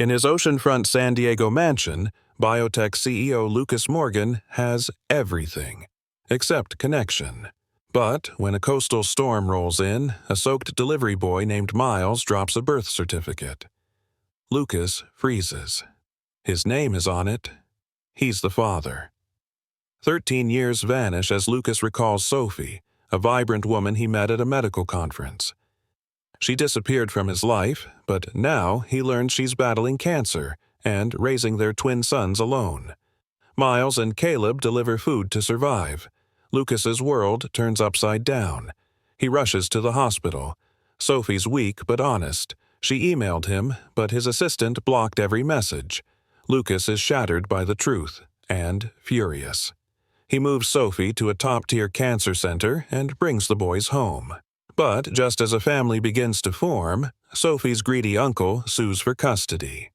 In his oceanfront San Diego mansion, biotech CEO Lucas Morgan has everything, except connection. But when a coastal storm rolls in, a soaked delivery boy named Miles drops a birth certificate. Lucas freezes. His name is on it. He's the father. 13 years vanish as Lucas recalls Sophie, a vibrant woman he met at a medical conference. She disappeared from his life, but now he learns she's battling cancer and raising their twin sons alone. Miles and Caleb deliver food to survive. Lucas's world turns upside down. He rushes to the hospital. Sophie's weak but honest. She emailed him, but his assistant blocked every message. Lucas is shattered by the truth and furious. He moves Sophie to a top-tier cancer center and brings the boys home. But just as a family begins to form, Sophie's greedy uncle sues for custody.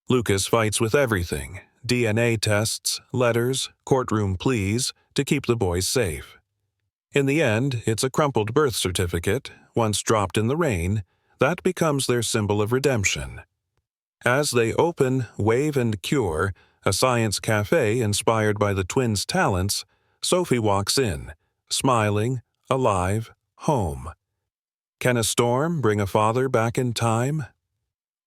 Lucas fights with everything: DNA tests, letters, courtroom pleas, to keep the boys safe. In the end, it's a crumpled birth certificate, once dropped in the rain, that becomes their symbol of redemption. As they open Wave and Cure, a science cafe inspired by the twins' talents, Sophie walks in, smiling, alive, home. Can a storm bring a father back in time?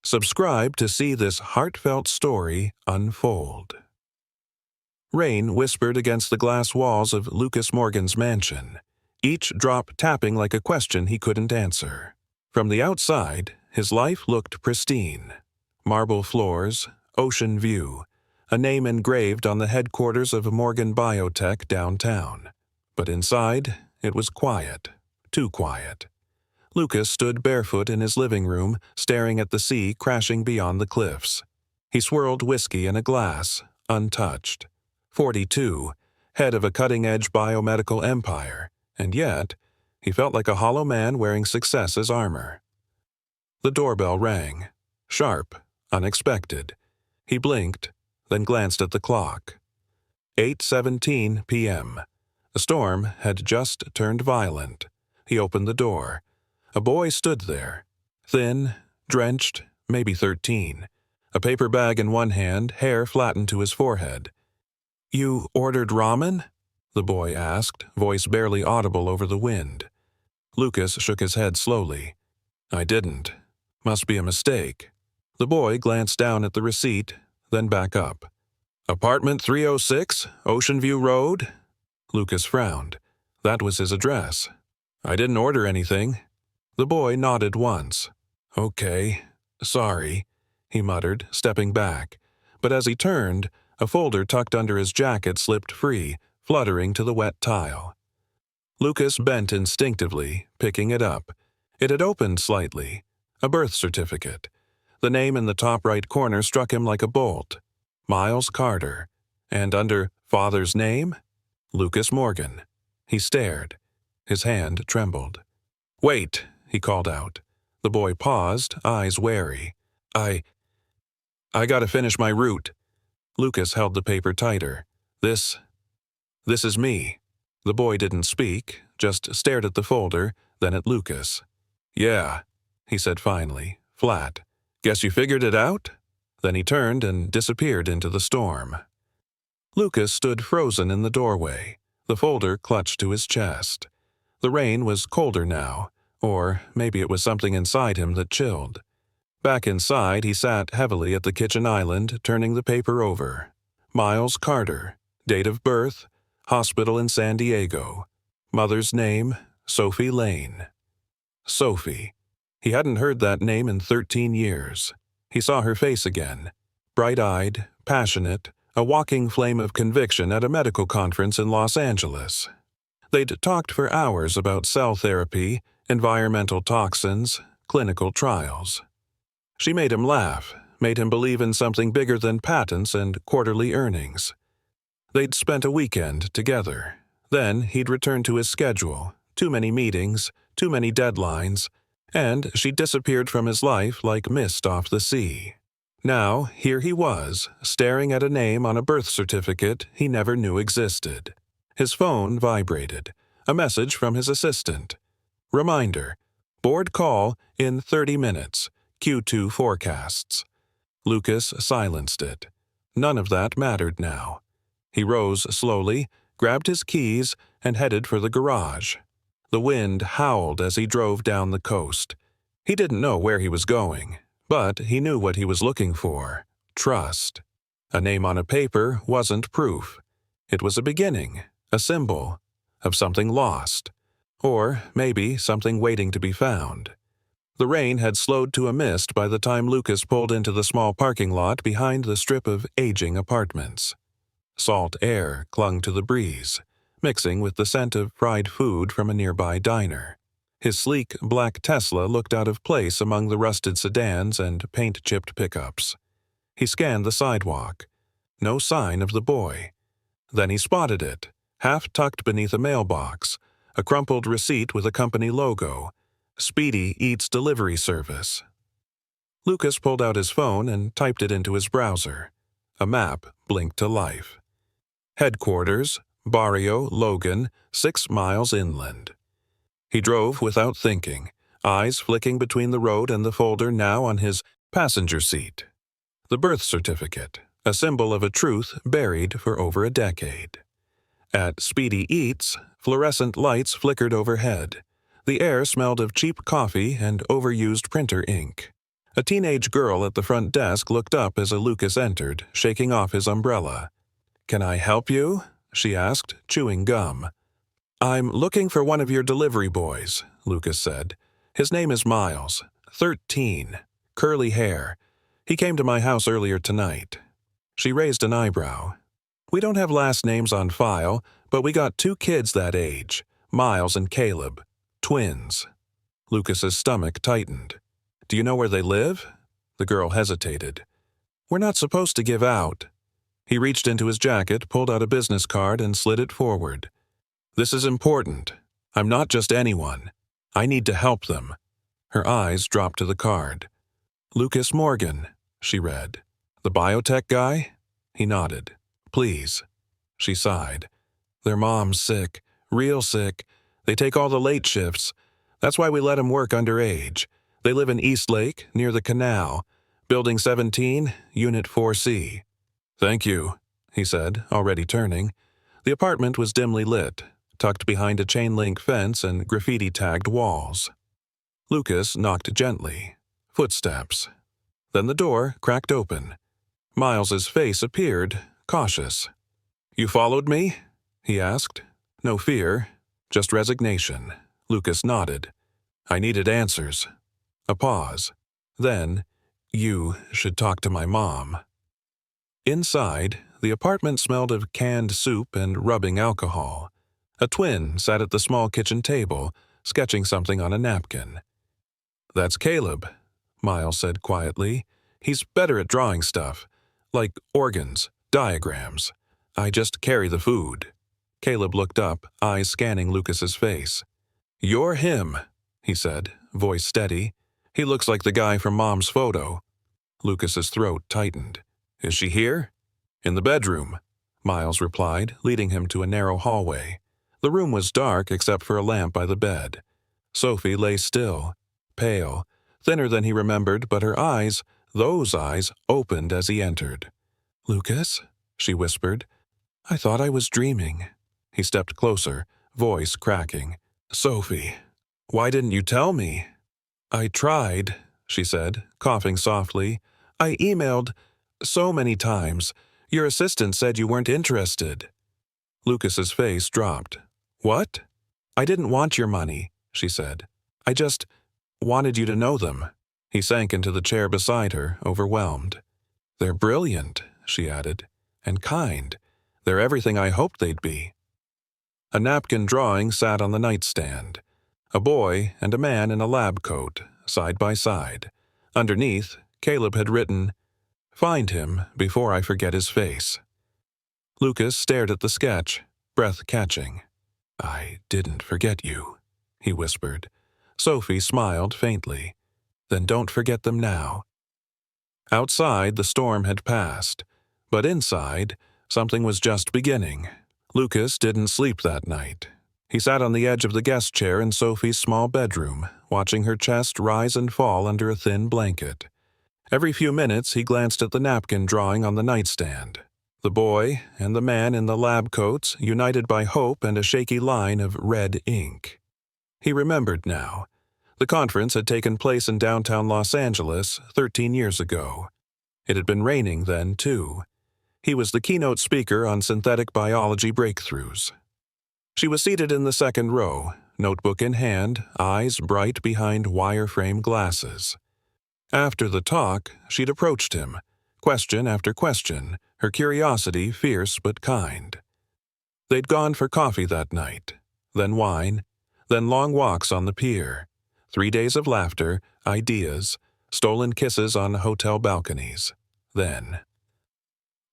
Subscribe to see this heartfelt story unfold. Rain whispered against the glass walls of Lucas Morgan's mansion, each drop tapping like a question he couldn't answer. From the outside, his life looked pristine. Marble floors, ocean view, a name engraved on the headquarters of Morgan Biotech downtown. But inside, it was quiet, too quiet. Lucas stood barefoot in his living room, staring at the sea crashing beyond the cliffs. He swirled whiskey in a glass, untouched. 42, head of a cutting-edge biomedical empire, and yet, he felt like a hollow man wearing success as armor. The doorbell rang. Sharp, unexpected. He blinked, then glanced at the clock. 8:17 p.m. The storm had just turned violent. He opened the door. A boy stood there, thin, drenched, maybe 13. A paper bag in one hand, hair flattened to his forehead. "You ordered ramen?" the boy asked, voice barely audible over the wind. Lucas shook his head slowly. "I didn't. Must be a mistake." The boy glanced down at the receipt, then back up. "Apartment 306, Ocean View Road?" Lucas frowned. That was his address. "I didn't order anything." The boy nodded once. "Okay, sorry," he muttered, stepping back. But as he turned, a folder tucked under his jacket slipped free, fluttering to the wet tile. Lucas bent instinctively, picking it up. It had opened slightly. A birth certificate. The name in the top right corner struck him like a bolt. Miles Carter. And under father's name? Lucas Morgan. He stared. His hand trembled. "Wait," he called out. The boy paused, eyes wary. I gotta finish my route." Lucas held the paper tighter. This is me." The boy didn't speak, just stared at the folder, then at Lucas. "Yeah," he said finally, flat. "Guess you figured it out?" Then he turned and disappeared into the storm. Lucas stood frozen in the doorway, the folder clutched to his chest. The rain was colder now, or maybe it was something inside him that chilled. Back inside, he sat heavily at the kitchen island, turning the paper over. Miles Carter, date of birth, hospital in San Diego. Mother's name, Sophie Lane. Sophie. He hadn't heard that name in 13 years. He saw her face again. Bright-eyed, passionate, a walking flame of conviction at a medical conference in Los Angeles. They'd talked for hours about cell therapy, environmental toxins, clinical trials. She made him laugh, made him believe in something bigger than patents and quarterly earnings. They'd spent a weekend together. Then he'd returned to his schedule, too many meetings, too many deadlines, and she disappeared from his life like mist off the sea. Now, here he was, staring at a name on a birth certificate he never knew existed. His phone vibrated. A message from his assistant. Reminder: board call in 30 minutes. Q2 forecasts. Lucas silenced it. None of that mattered now. He rose slowly, grabbed his keys, and headed for the garage. The wind howled as he drove down the coast. He didn't know where he was going, but he knew what he was looking for: trust. A name on a paper wasn't proof. It was a beginning, a symbol, of something lost, or maybe something waiting to be found. The rain had slowed to a mist by the time Lucas pulled into the small parking lot behind the strip of aging apartments. Salt air clung to the breeze, mixing with the scent of fried food from a nearby diner. His sleek black Tesla looked out of place among the rusted sedans and paint-chipped pickups. He scanned the sidewalk. No sign of the boy. Then he spotted it, half tucked beneath a mailbox, a crumpled receipt with a company logo: Speedy Eats Delivery Service. Lucas pulled out his phone and typed it into his browser. A map blinked to life. Headquarters, Barrio, Logan, 6 miles inland. He drove without thinking, eyes flicking between the road and the folder now on his passenger seat. The birth certificate, a symbol of a truth buried for over a decade. At Speedy Eats, fluorescent lights flickered overhead. The air smelled of cheap coffee and overused printer ink. A teenage girl at the front desk looked up as Lucas entered, shaking off his umbrella. "Can I help you?" she asked, chewing gum. "I'm looking for one of your delivery boys," Lucas said. "His name is Miles, 13, curly hair. He came to my house earlier tonight." She raised an eyebrow. "We don't have last names on file, but we got 2 kids that age, Miles and Caleb. Twins." Lucas's stomach tightened. "Do you know where they live?" The girl hesitated. "We're not supposed to give out." He reached into his jacket, pulled out a business card, and slid it forward. "This is important. I'm not just anyone. I need to help them." Her eyes dropped to the card. "Lucas Morgan," she read. "The biotech guy?" He nodded. "Please." She sighed. "Their mom's sick, real sick. They take all the late shifts. That's why we let 'em work underage. They live in Eastlake, near the canal. Building 17, Unit 4C. "Thank you," he said, already turning. The apartment was dimly lit, tucked behind a chain-link fence and graffiti-tagged walls. Lucas knocked gently. Footsteps. Then the door cracked open. Miles's face appeared, cautious. "You followed me?" he asked. No fear, just resignation. Lucas nodded. "I needed answers." A pause. Then, "You should talk to my mom." Inside, the apartment smelled of canned soup and rubbing alcohol. A twin sat at the small kitchen table, sketching something on a napkin. "That's Caleb," Miles said quietly. "He's better at drawing stuff, like organs, diagrams. I just carry the food." Caleb looked up, eyes scanning Lucas's face. "You're him," he said, voice steady. "He looks like the guy from Mom's photo." Lucas's throat tightened. "Is she here?" "In the bedroom," Miles replied, leading him to a narrow hallway. The room was dark except for a lamp by the bed. Sophie lay still, pale, thinner than he remembered, but her eyes, those eyes, opened as he entered. "Lucas?" she whispered. "I thought I was dreaming." He stepped closer, voice cracking. "Sophie, why didn't you tell me?" "I tried," she said, coughing softly. "I emailed so many times. Your assistant said you weren't interested." Lucas's face dropped. "What?" "I didn't want your money," she said. "I just wanted you to know them." He sank into the chair beside her, overwhelmed. "They're brilliant," she added, "and kind. They're everything I hoped they'd be." A napkin drawing sat on the nightstand. A boy and a man in a lab coat, side by side. Underneath, Caleb had written, "Find him before I forget his face." Lucas stared at the sketch, breath catching. "I didn't forget you," he whispered. Sophie smiled faintly. "Then don't forget them now." Outside, the storm had passed, but inside, something was just beginning. Lucas didn't sleep that night. He sat on the edge of the guest chair in Sophie's small bedroom, watching her chest rise and fall under a thin blanket. Every few minutes he glanced at the napkin drawing on the nightstand. The boy and the man in the lab coats united by hope and a shaky line of red ink. He remembered now. The conference had taken place in downtown Los Angeles 13 years ago. It had been raining then, too. He was the keynote speaker on synthetic biology breakthroughs. She was seated in the second row, notebook in hand, eyes bright behind wire-frame glasses. After the talk, she'd approached him, question after question, her curiosity fierce but kind. They'd gone for coffee that night, then wine, then long walks on the pier, 3 days of laughter, ideas, stolen kisses on hotel balconies. Then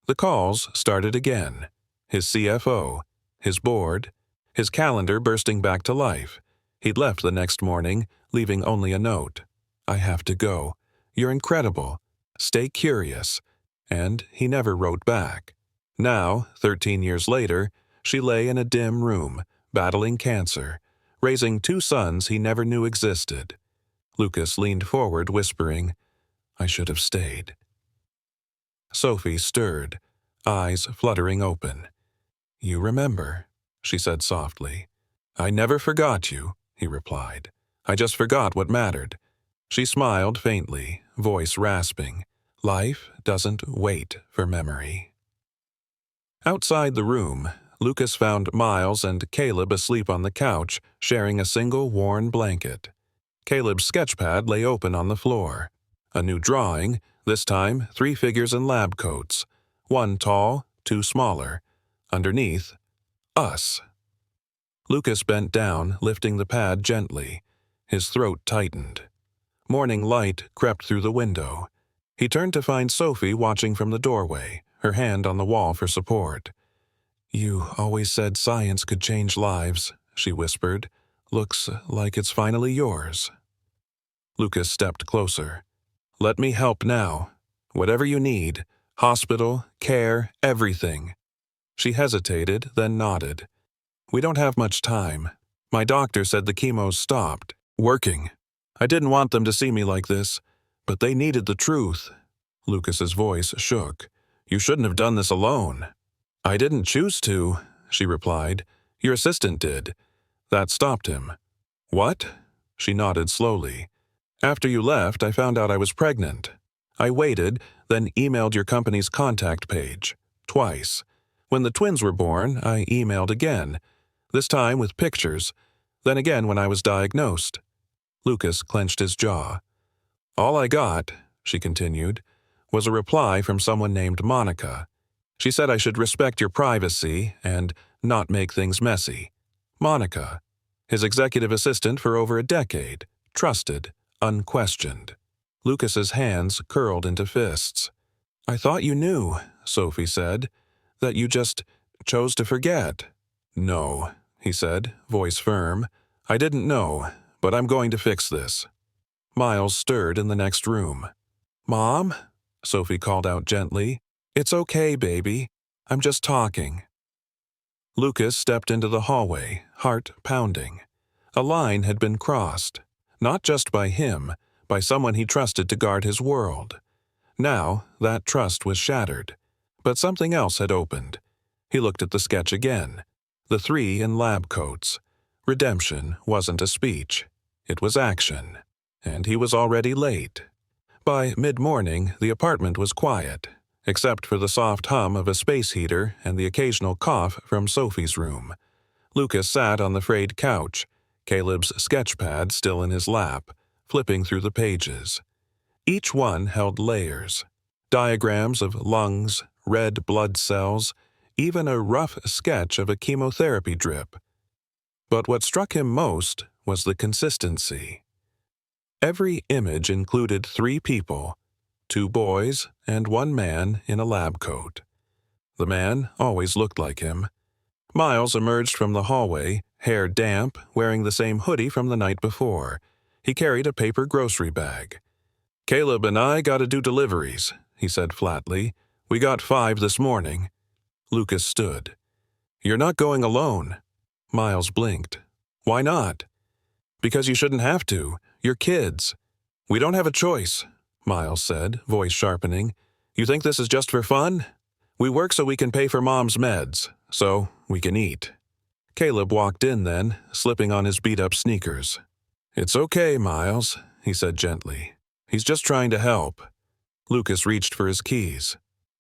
the calls started again. His CFO, his board, his calendar bursting back to life. He'd left the next morning, leaving only a note. "I have to go. You're incredible. Stay curious." And he never wrote back. Now, 13 years later, she lay in a dim room, battling cancer, raising 2 sons he never knew existed. Lucas leaned forward, whispering, "I should have stayed." Sophie stirred, eyes fluttering open. "You remember," she said softly. "I never forgot you," he replied. "I just forgot what mattered." She smiled faintly, voice rasping. Life doesn't wait for memory. Outside the room, Lucas found Miles and Caleb asleep on the couch, sharing a single worn blanket. Caleb's sketchpad lay open on the floor. A new drawing, this time 3 figures in lab coats, 1 tall, 2 smaller. Underneath, us. Lucas bent down, lifting the pad gently. His throat tightened. Morning light crept through the window. He turned to find Sophie watching from the doorway, her hand on the wall for support. "You always said science could change lives," she whispered. "Looks like it's finally yours." Lucas stepped closer. "Let me help now. Whatever you need. Hospital, care, everything." She hesitated, then nodded. "We don't have much time. My doctor said the chemo's stopped working. I didn't want them to see me like this, but they needed the truth." Lucas's voice shook. "You shouldn't have done this alone." "I didn't choose to," she replied. "Your assistant did." That stopped him. "What?" She nodded slowly. "After you left, I found out I was pregnant. I waited, then emailed your company's contact page. Twice. When the twins were born, I emailed again, this time with pictures, then again when I was diagnosed." Lucas clenched his jaw. "All I got," she continued, "was a reply from someone named Monica. She said I should respect your privacy and not make things messy. Monica, his executive assistant for over a decade, trusted, unquestioned." Lucas's hands curled into fists. "I thought you knew," Sophie said, "that you just chose to forget." "No," he said, voice firm. "I didn't know, but I'm going to fix this." Miles stirred in the next room. "Mom?" Sophie called out gently. "It's okay, baby. I'm just talking." Lucas stepped into the hallway, heart pounding. A line had been crossed, not just by him, by someone he trusted to guard his world. Now, that trust was shattered, but something else had opened. He looked at the sketch again. The 3 in lab coats. Redemption wasn't a speech. It was action. And he was already late. By mid-morning, the apartment was quiet, except for the soft hum of a space heater and the occasional cough from Sophie's room. Lucas sat on the frayed couch, Caleb's sketchpad still in his lap, flipping through the pages. Each one held layers. Diagrams of lungs, red blood cells, even a rough sketch of a chemotherapy drip. But what struck him most was the consistency. Every image included 3 people, 2 boys and 1 man in a lab coat. The man always looked like him. Miles emerged from the hallway, hair damp, wearing the same hoodie from the night before. He carried a paper grocery bag. "Caleb and I gotta do deliveries," he said flatly. "We got 5 this morning." Lucas stood. "You're not going alone." Miles blinked. "Why not?" "Because you shouldn't have to. You're kids." "We don't have a choice." Miles said, voice sharpening. You think this is just for fun? We work so we can pay for Mom's meds, so we can eat. Caleb walked in then, slipping on his beat-up sneakers. It's okay, Miles, he said gently. He's just trying to help. Lucas reached for his keys.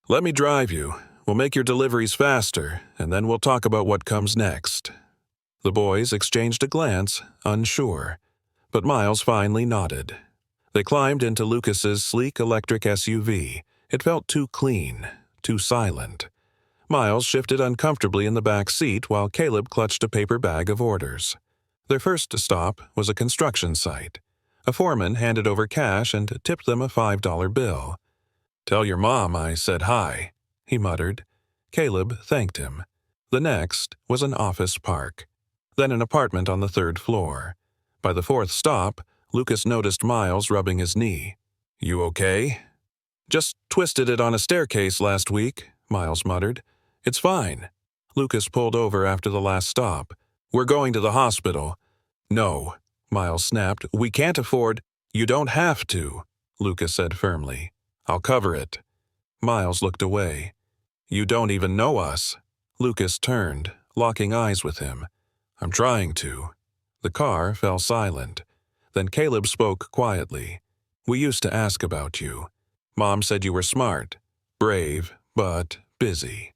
Let me drive you. We'll make your deliveries faster, and then we'll talk about what comes next. The boys exchanged a glance, unsure, but Miles finally nodded. They climbed into Lucas's sleek electric SUV. It felt too clean, too silent. Miles shifted uncomfortably in the back seat while Caleb clutched a paper bag of orders. Their first stop was a construction site. A foreman handed over cash and tipped them a $5 bill. Tell your mom I said hi, he muttered. Caleb thanked him. The next was an office park, then an apartment on the 3rd floor. By the 4th stop, Lucas noticed Miles rubbing his knee. You okay? Just twisted it on a staircase last week, Miles muttered. It's fine. Lucas pulled over after the last stop. We're going to the hospital. No, Miles snapped. We can't afford. You don't have to, Lucas said firmly. I'll cover it. Miles looked away. You don't even know us. Lucas turned, locking eyes with him. I'm trying to. The car fell silent. Then Caleb spoke quietly. We used to ask about you. Mom said you were smart, brave, but busy.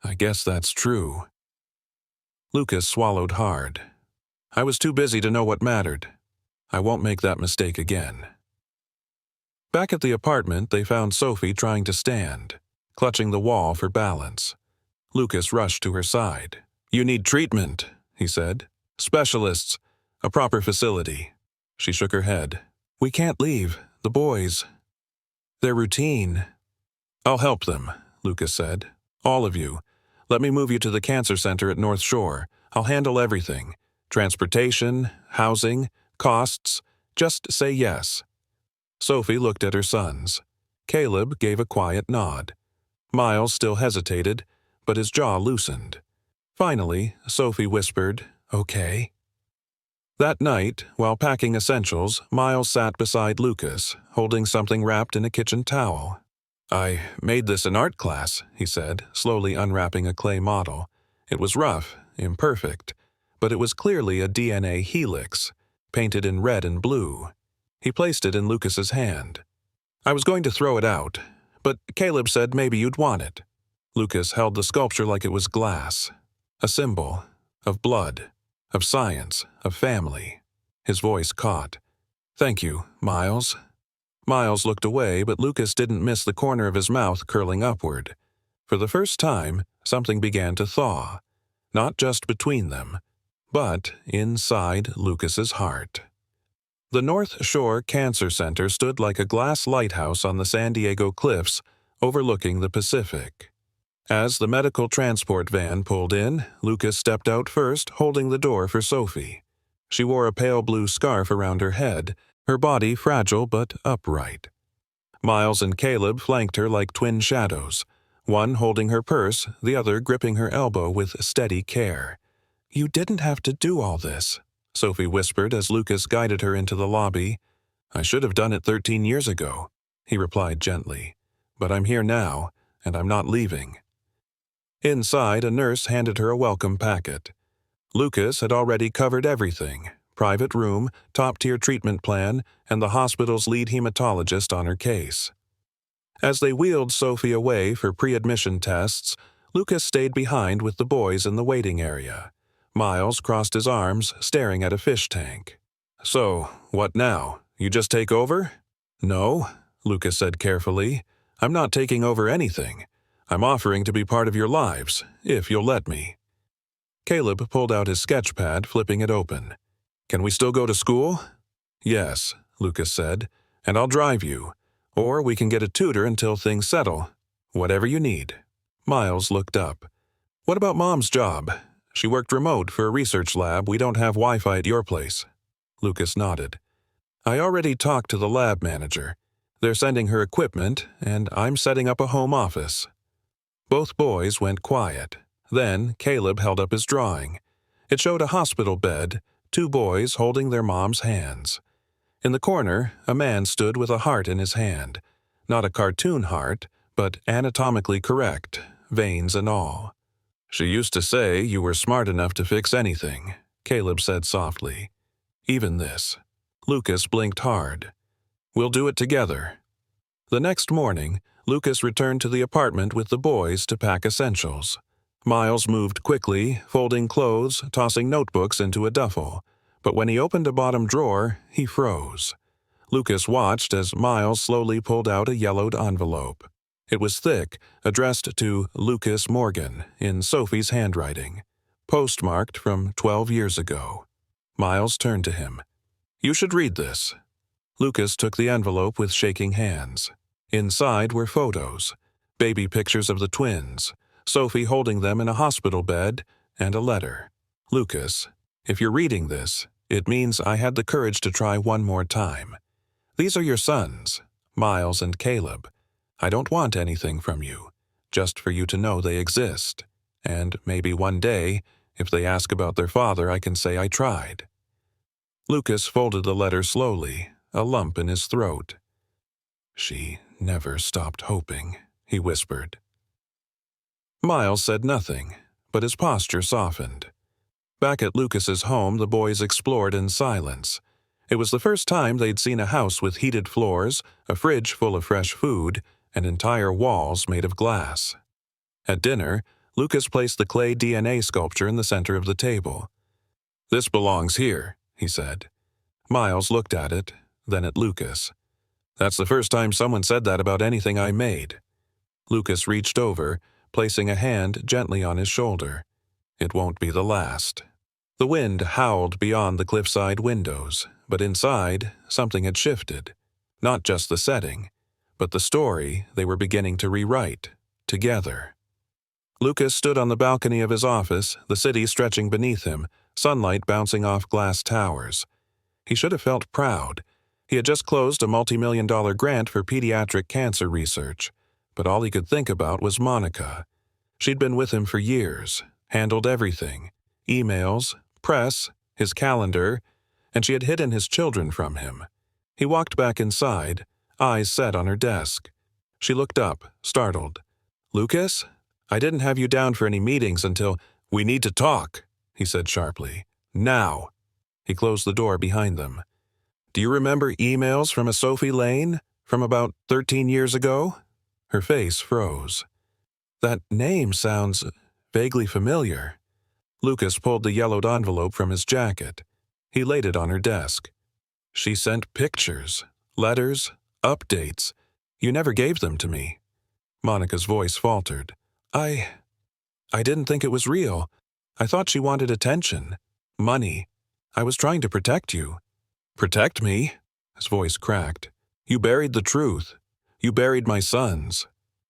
I guess that's true. Lucas swallowed hard. I was too busy to know what mattered. I won't make that mistake again. Back at the apartment, they found Sophie trying to stand, clutching the wall for balance. Lucas rushed to her side. You need treatment, he said. Specialists, a proper facility. She shook her head. We can't leave. The boys. Their routine. I'll help them, Lucas said. All of you. Let me move you to the cancer center at North Shore. I'll handle everything. Transportation, housing, costs. Just say yes. Sophie looked at her sons. Caleb gave a quiet nod. Miles still hesitated, but his jaw loosened. Finally, Sophie whispered, Okay. That night, while packing essentials, Miles sat beside Lucas, holding something wrapped in a kitchen towel. I made this in art class, he said, slowly unwrapping a clay model. It was rough, imperfect, but it was clearly a DNA helix, painted in red and blue. He placed it in Lucas's hand. I was going to throw it out, but Caleb said maybe you'd want it. Lucas held the sculpture like it was glass, a symbol of blood, of science, of family. His voice caught. Thank you, Miles. Miles looked away, but Lucas didn't miss the corner of his mouth curling upward. For the first time, something began to thaw, not just between them, but inside Lucas's heart. The North Shore Cancer Center stood like a glass lighthouse on the San Diego cliffs, overlooking the Pacific. As the medical transport van pulled in, Lucas stepped out first, holding the door for Sophie. She wore a pale blue scarf around her head, her body fragile but upright. Miles and Caleb flanked her like twin shadows, one holding her purse, the other gripping her elbow with steady care. You didn't have to do all this, Sophie whispered as Lucas guided her into the lobby. I should have done it 13 years ago, he replied gently. But I'm here now, and I'm not leaving. Inside, a nurse handed her a welcome packet. Lucas had already covered everything: private room, top-tier treatment plan, and the hospital's lead hematologist on her case. As they wheeled Sophie away for pre-admission tests, Lucas stayed behind with the boys in the waiting area. Miles crossed his arms, staring at a fish tank. So, what now? You just take over? No, Lucas said carefully. I'm not taking over anything. I'm offering to be part of your lives, if you'll let me. Caleb pulled out his sketch pad, flipping it open. Can we still go to school? Yes, Lucas said, and I'll drive you. Or we can get a tutor until things settle. Whatever you need. Miles looked up. What about Mom's job? She worked remote for a research lab. We don't have Wi-Fi at your place. Lucas nodded. I already talked to the lab manager. They're sending her equipment, and I'm setting up a home office. Both boys went quiet. Then Caleb held up his drawing. It showed a hospital bed, two boys holding their mom's hands. In the corner, a man stood with a heart in his hand. Not a cartoon heart, but anatomically correct, veins and all. "She used to say you were smart enough to fix anything," Caleb said softly. "Even this." Lucas blinked hard. "We'll do it together." The next morning, Lucas returned to the apartment with the boys to pack essentials. Miles moved quickly, folding clothes, tossing notebooks into a duffel. But when he opened a bottom drawer, he froze. Lucas watched as Miles slowly pulled out a yellowed envelope. It was thick, addressed to Lucas Morgan in Sophie's handwriting, postmarked from 12 years ago. Miles turned to him. "You should read this." Lucas took the envelope with shaking hands. Inside were photos, baby pictures of the twins, Sophie holding them in a hospital bed, and a letter. "Lucas, if you're reading this, it means I had the courage to try one more time. These are your sons, Miles and Caleb. I don't want anything from you, just for you to know they exist. And maybe one day, if they ask about their father, I can say I tried." Lucas folded the letter slowly, a lump in his throat. "She never stopped hoping," he whispered. Miles said nothing, but his posture softened. Back at Lucas's home, the boys explored in silence. It was the first time they'd seen a house with heated floors, a fridge full of fresh food, and entire walls made of glass. At dinner, Lucas placed the clay DNA sculpture in the center of the table. "This belongs here," he said. Miles looked at it, then at Lucas. "That's the first time someone said that about anything I made." Lucas reached over, placing a hand gently on his shoulder. "It won't be the last." The wind howled beyond the cliffside windows, but inside, something had shifted. Not just the setting, but the story they were beginning to rewrite, together. Lucas stood on the balcony of his office, the city stretching beneath him, sunlight bouncing off glass towers. He should have felt proud. He had just closed a multi-million-dollar grant for pediatric cancer research, but all he could think about was Monica. She'd been with him for years, handled everything, emails, press, his calendar, and she had hidden his children from him. He walked back inside, eyes set on her desk. She looked up, startled. "Lucas? I didn't have you down for any meetings until—" "We need to talk," he said sharply. "Now." He closed the door behind them. "Do you remember emails from a Sophie Lane? From about 13 years ago?" Her face froze. "That name sounds vaguely familiar." Lucas pulled the yellowed envelope from his jacket. He laid it on her desk. "She sent pictures, letters, updates. You never gave them to me." Monica's voice faltered. I didn't think it was real. I thought she wanted attention. Money. I was trying to protect you." "Protect me?" His voice cracked. "You buried the truth. You buried my sons.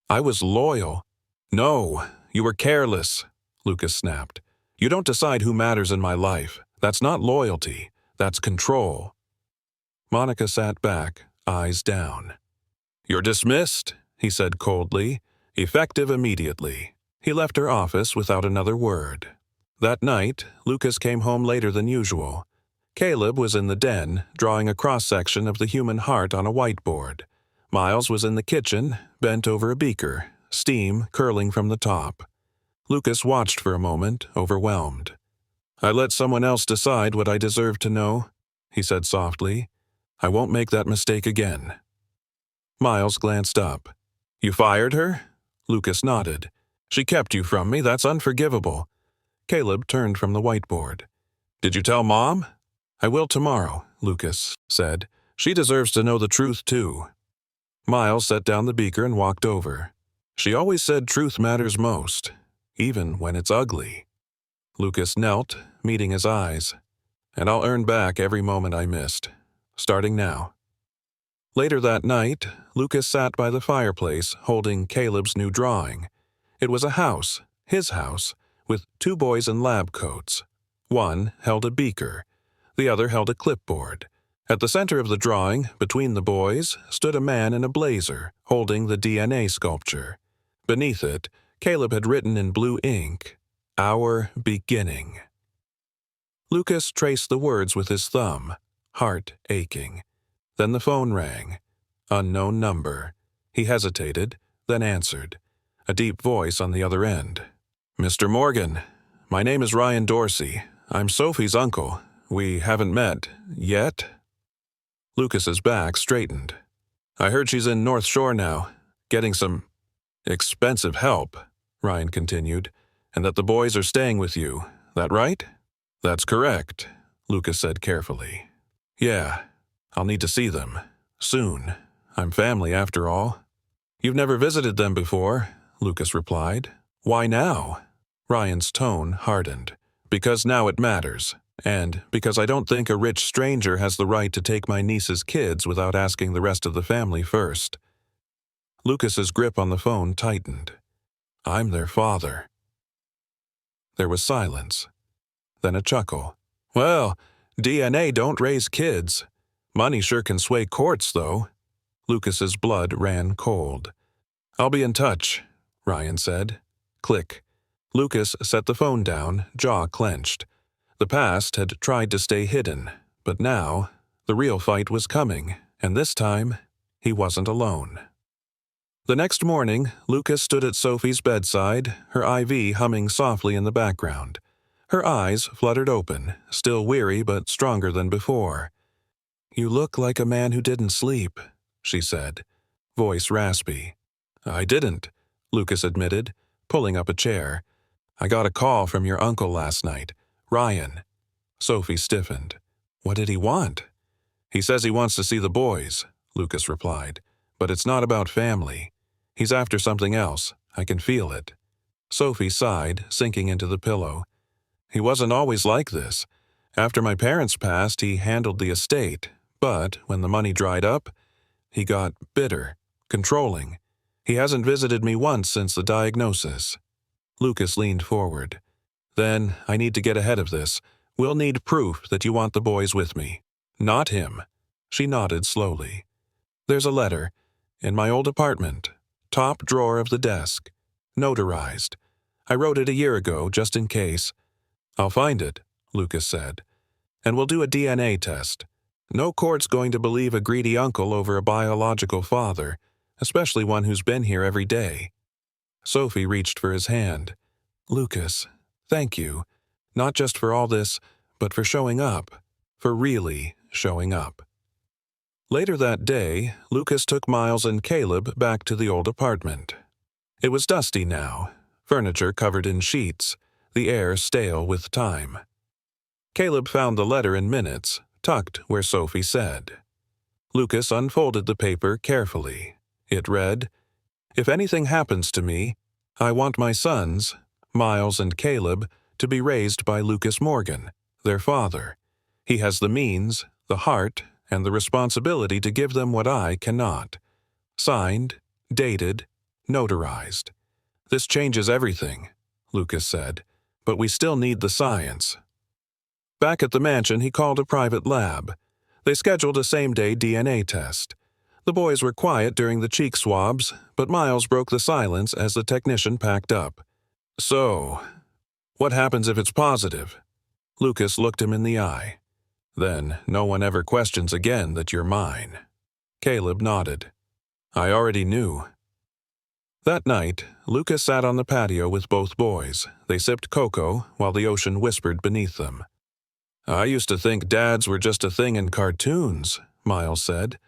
I was loyal." "No, you were careless," Lucas snapped. "You don't decide who matters in my life. That's not loyalty. That's control." Monica sat back, eyes down. "You're dismissed," he said coldly, effective immediately. He left her office without another word. That night, Lucas came home later than usual. Caleb was in the den, drawing a cross-section of the human heart on a whiteboard. Miles was in the kitchen, bent over a beaker, steam curling from the top. Lucas watched for a moment, overwhelmed. "I let someone else decide what I deserve to know," he said softly. "I won't make that mistake again." Miles glanced up. "You fired her?" Lucas nodded. "She kept you from me. That's unforgivable." Caleb turned from the whiteboard. "Did you tell Mom?" "I will tomorrow," Lucas said. "She deserves to know the truth, too." Miles set down the beaker and walked over. "She always said truth matters most, even when it's ugly." Lucas knelt, meeting his eyes. "And I'll earn back every moment I missed, starting now." Later that night, Lucas sat by the fireplace holding Caleb's new drawing. It was a house, his house, with two boys in lab coats. One held a beaker. The other held a clipboard. At the center of the drawing, between the boys, stood a man in a blazer, holding the DNA sculpture. Beneath it, Caleb had written in blue ink, "Our beginning." Lucas traced the words with his thumb, heart aching. Then the phone rang. Unknown number. He hesitated, then answered. A deep voice on the other end. "Mr. Morgan, my name is Ryan Dorsey. I'm Sophie's uncle. We haven't met yet?" Lucas's back straightened. "I heard she's in North Shore now, getting some expensive help," Ryan continued, "and that the boys are staying with you. That right?" "That's correct," Lucas said carefully. "Yeah, I'll need to see them. Soon. I'm family after all." "You've never visited them before," Lucas replied. "Why now?" Ryan's tone hardened. "Because now it matters. And because I don't think a rich stranger has the right to take my niece's kids without asking the rest of the family first." Lucas's grip on the phone tightened. "I'm their father." There was silence. Then a chuckle. "Well, DNA don't raise kids. Money sure can sway courts, though." Lucas's blood ran cold. "I'll be in touch," Ryan said. Click. Lucas set the phone down, jaw clenched. The past had tried to stay hidden, but now the real fight was coming, and this time he wasn't alone. The next morning, Lucas stood at Sophie's bedside, her IV humming softly in the background. Her eyes fluttered open, still weary but stronger than before. "You look like a man who didn't sleep," she said, voice raspy. "I didn't," Lucas admitted, pulling up a chair. "I got a call from your uncle last night, Ryan." Sophie stiffened. "What did he want?" "He says he wants to see the boys," Lucas replied. "But it's not about family. He's after something else. I can feel it." Sophie sighed, sinking into the pillow. "He wasn't always like this. After my parents passed, he handled the estate, but when the money dried up, he got bitter, controlling. He hasn't visited me once since the diagnosis." Lucas leaned forward. "Then I need to get ahead of this. We'll need proof that you want the boys with me. Not him." She nodded slowly. "There's a letter. In my old apartment. Top drawer of the desk. Notarized. I wrote it a year ago, just in case." "I'll find it," Lucas said. "And we'll do a DNA test. No court's going to believe a greedy uncle over a biological father, especially one who's been here every day." Sophie reached for his hand. "Lucas, thank you. Not just for all this, but for showing up. For really showing up." Later that day, Lucas took Miles and Caleb back to the old apartment. It was dusty now, furniture covered in sheets, the air stale with time. Caleb found the letter in minutes, tucked where Sophie said. Lucas unfolded the paper carefully. It read, "If anything happens to me, I want my sons, Miles and Caleb, to be raised by Lucas Morgan, their father. He has the means, the heart, and the responsibility to give them what I cannot. Signed, dated, notarized." "This changes everything," Lucas said, "but we still need the science." Back at the mansion, he called a private lab. They scheduled a same-day DNA test. The boys were quiet during the cheek swabs, but Miles broke the silence as the technician packed up. "So, what happens if it's positive?" Lucas looked him in the eye. "Then no one ever questions again that you're mine." Caleb nodded. "I already knew." That night, Lucas sat on the patio with both boys. They sipped cocoa while the ocean whispered beneath them. "I used to think dads were just a thing in cartoons," Miles said.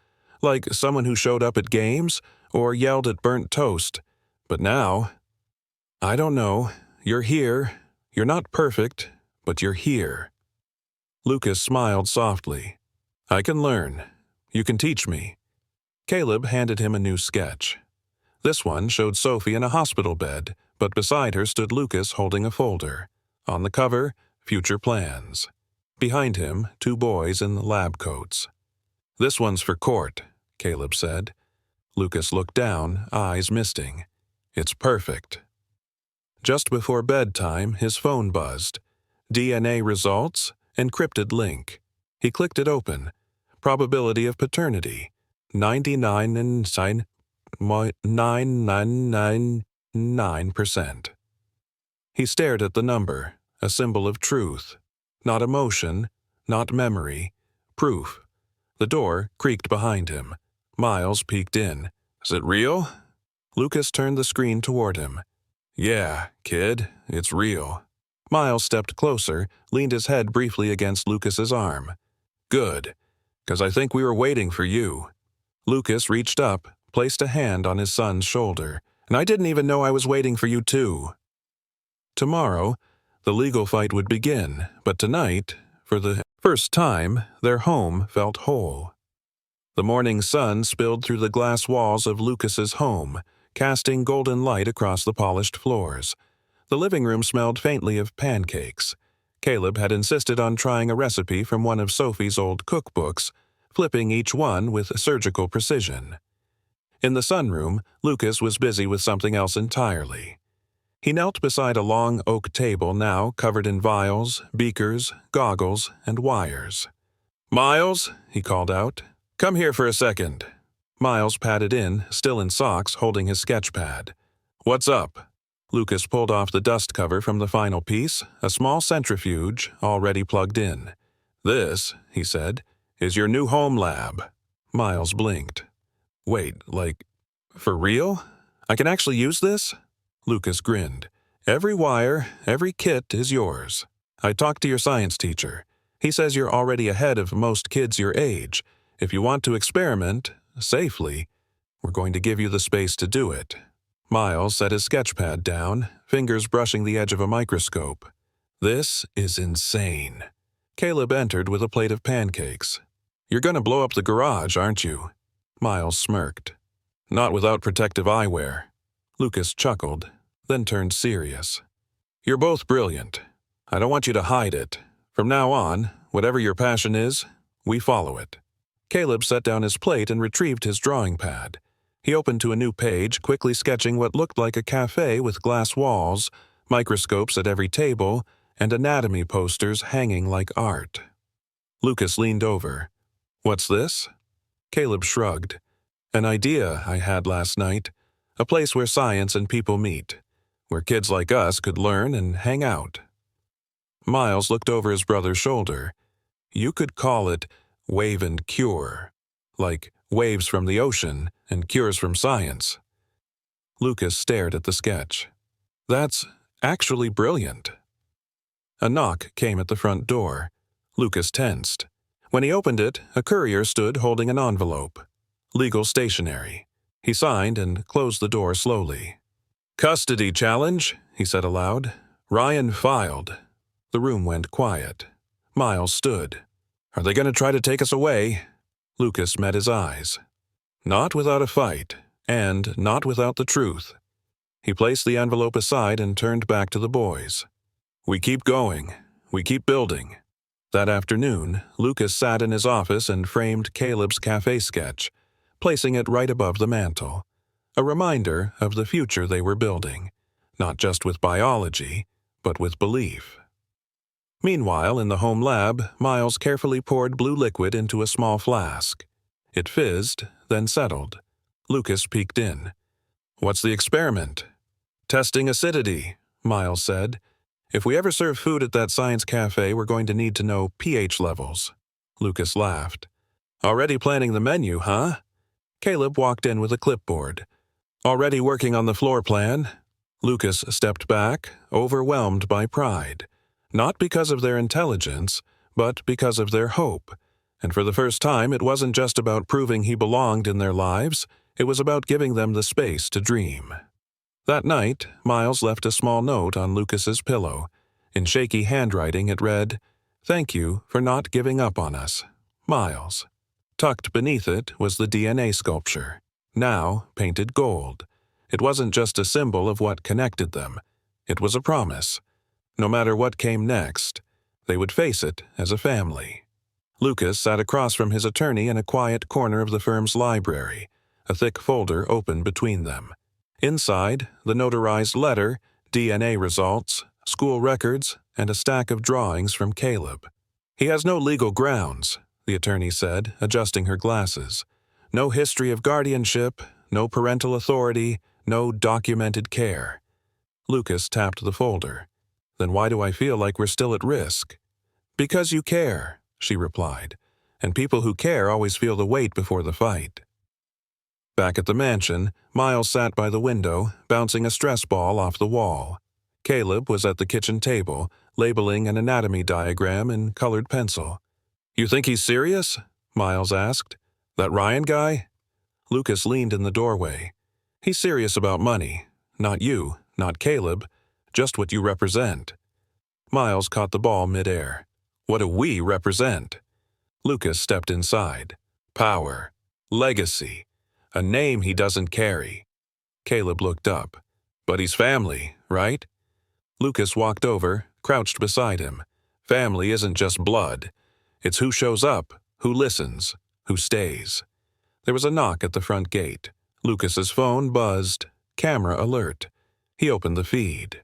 "Like someone who showed up at games or yelled at burnt toast. But now, I don't know. You're here. You're not perfect, but you're here." Lucas smiled softly. "I can learn. You can teach me." Caleb handed him a new sketch. This one showed Sophie in a hospital bed, but beside her stood Lucas holding a folder. On the cover, future plans. Behind him, two boys in lab coats. "This one's for court," Caleb said. Lucas looked down, eyes misting. "It's perfect." Just before bedtime, his phone buzzed. DNA results, encrypted link. He clicked it open. Probability of paternity, 99.9999%. He stared at the number, a symbol of truth. Not emotion, not memory, proof. The door creaked behind him. Miles peeked in. "Is it real?" Lucas turned the screen toward him. "Yeah, kid, it's real." Miles stepped closer, leaned his head briefly against Lucas's arm. "Good, 'cause I think we were waiting for you." Lucas reached up, placed a hand on his son's shoulder. "And I didn't even know I was waiting for you too." Tomorrow, the legal fight would begin, but tonight, for the first time, their home felt whole. The morning sun spilled through the glass walls of Lucas's home, casting golden light across the polished floors. The living room smelled faintly of pancakes. Caleb had insisted on trying a recipe from one of Sophie's old cookbooks, flipping each one with surgical precision. In the sunroom, Lucas was busy with something else entirely. He knelt beside a long oak table now covered in vials, beakers, goggles, and wires. "Miles," he called out, "come here for a second." Miles padded in, still in socks, holding his sketch pad. "What's up?" Lucas pulled off the dust cover from the final piece, a small centrifuge already plugged in. "This," he said, "is your new home lab." Miles blinked. "Wait, like, for real? I can actually use this?" Lucas grinned. "Every wire, every kit is yours. I talked to your science teacher. He says you're already ahead of most kids your age. If you want to experiment, safely, we're going to give you the space to do it." Miles set his sketchpad down, fingers brushing the edge of a microscope. "This is insane." Caleb entered with a plate of pancakes. "You're going to blow up the garage, aren't you?" Miles smirked. "Not without protective eyewear." Lucas chuckled, then turned serious. "You're both brilliant. I don't want you to hide it. From now on, whatever your passion is, we follow it." Caleb set down his plate and retrieved his drawing pad. He opened to a new page, quickly sketching what looked like a cafe with glass walls, microscopes at every table, and anatomy posters hanging like art. Lucas leaned over. "What's this?" Caleb shrugged. "An idea I had last night. A place where science and people meet. Where kids like us could learn and hang out." Miles looked over his brother's shoulder. "You could call it Wave and Cure. Like waves from the ocean and cures from science." Lucas stared at the sketch. "That's actually brilliant." A knock came at the front door. Lucas tensed. When he opened it, a courier stood holding an envelope. Legal stationery. He signed and closed the door slowly. "Custody challenge," he said aloud. "Ryan filed." The room went quiet. Miles stood. "Are they going to try to take us away?" Lucas met his eyes. "Not without a fight, and not without the truth." He placed the envelope aside and turned back to the boys. "We keep going. We keep building." That afternoon, Lucas sat in his office and framed Caleb's cafe sketch, placing it right above the mantel. A reminder of the future they were building, not just with biology, but with belief. Meanwhile, in the home lab, Miles carefully poured blue liquid into a small flask. It fizzed, then settled. Lucas peeked in. "What's the experiment?" "Testing acidity," Miles said. "If we ever serve food at that science cafe, we're going to need to know pH levels." Lucas laughed. "Already planning the menu, huh?" Caleb walked in with a clipboard. "Already working on the floor plan." Lucas stepped back, overwhelmed by pride. Not because of their intelligence, but because of their hope. And for the first time, it wasn't just about proving he belonged in their lives, it was about giving them the space to dream. That night, Miles left a small note on Lucas's pillow. In shaky handwriting, it read, "Thank you for not giving up on us, Miles." Tucked beneath it was the DNA sculpture, now painted gold. It wasn't just a symbol of what connected them. It was a promise. No matter what came next, they would face it as a family. Lucas sat across from his attorney in a quiet corner of the firm's library, a thick folder open between them. Inside, the notarized letter, DNA results, school records, and a stack of drawings from Caleb. "He has no legal grounds," the attorney said, adjusting her glasses. "No history of guardianship, no parental authority, no documented care." Lucas tapped the folder. "Then why do I feel like we're still at risk?" "Because you care," she replied. and people who care always feel the weight before the fight. Back at the mansion, Miles sat by the window, bouncing a stress ball off the wall. Caleb was at the kitchen table, labeling an anatomy diagram in colored pencil. "You think he's serious?" Miles asked. "That Ryan guy?" Lucas leaned in the doorway. "He's serious about money. Not you, not Caleb, just what you represent." Miles caught the ball midair. "What do we represent?" Lucas stepped inside. "Power. Legacy. A name he doesn't carry." Caleb looked up. "But he's family, right?" Lucas walked over, crouched beside him. "Family isn't just blood. It's who shows up, who listens, who stays." There was a knock at the front gate. Lucas's phone buzzed, camera alert. He opened the feed.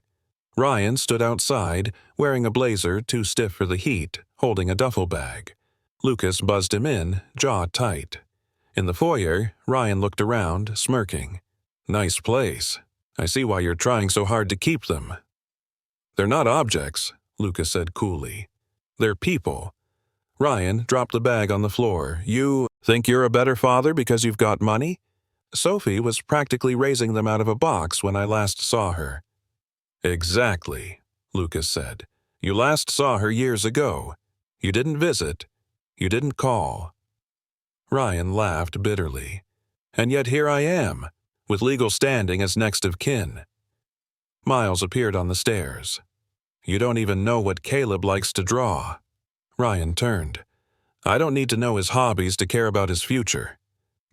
Ryan stood outside, wearing a blazer too stiff for the heat, holding a duffel bag. Lucas buzzed him in, jaw tight. In the foyer, Ryan looked around, smirking. "Nice place. I see why you're trying so hard to keep them." "They're not objects," Lucas said coolly. "They're people." Ryan dropped the bag on the floor. "You think you're a better father because you've got money?" "Sophie was practically raising them out of a box when I last saw her." "Exactly," Lucas said. "You last saw her years ago. You didn't visit. You didn't call." Ryan laughed bitterly. "And yet here I am, with legal standing as next of kin." Miles appeared on the stairs. "You don't even know what Caleb likes to draw." Ryan turned. "I don't need to know his hobbies to care about his future."